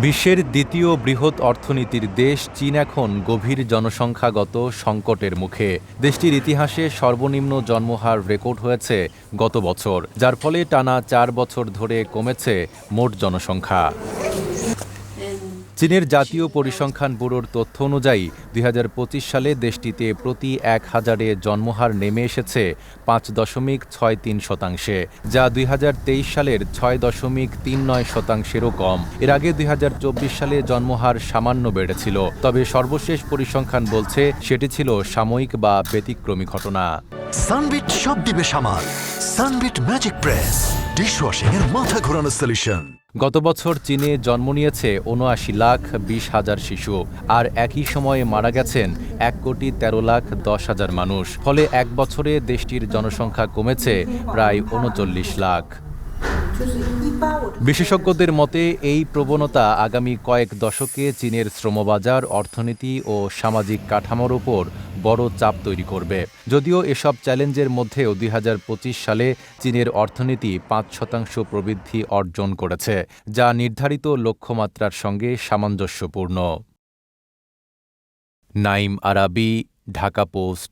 বিশ্বের দ্বিতীয় বৃহৎ অর্থনীতির দেশ চীন এখন গভীর জনসংখ্যাগত সংকটের মুখে। দেশটির ইতিহাসে সর্বনিম্ন জন্মহার রেকর্ড হয়েছে গত বছর, যার ফলে টানা ৪ বছর ধরে কমেছে মোট জনসংখ্যা। চীনের জাতীয় পরিসংখ্যান ব্যুরোর তথ্য অনুযায়ী ২০২৫ সালে দেশটিতে প্রতি ১,০০০-এ জন্মহার নেমে এসেছে ৫.৬৩%, যা ২০২৩ সালের ৬.৩৯%-এরও কম। এর আগে ২০২৪ সালে জন্মহার সামান্য বেড়েছিল, তবে সর্বশেষ পরিসংখ্যান বলছে সেটি ছিল সাময়িক বা ব্যতিক্রমী ঘটনা। সানবিট সব দিবে সামাল। সানবিট ম্যাজিক প্রেস ডিশওয়াশিং এর মাথা ঘোরানো সলিউশন। গত বছর চীনে জন্ম নিয়েছে ৭৯,২০,০০০ শিশু, আর একই সময়ে মারা গেছেন ১,১৩,১০,০০০ মানুষ। ফলে এক বছরে দেশটির জনসংখ্যা কমেছে প্রায় ৩৯ লাখ। বিশেষজ্ঞদের মতে এই প্রবণতা আগামী কয়েক দশকে চীনের শ্রমবাজার, অর্থনীতি ও সামাজিক কাঠামোর ওপর বড় চাপ তৈরি করবে। যদিও এসব চ্যালেঞ্জের মধ্যেও ২০২৫ সালে চীনের অর্থনীতি ৫% প্রবৃদ্ধি অর্জন করেছে, যা নির্ধারিত লক্ষ্যমাত্রার সঙ্গে সামঞ্জস্যপূর্ণ। নাঈম আরাবী, ঢাকা পোস্ট।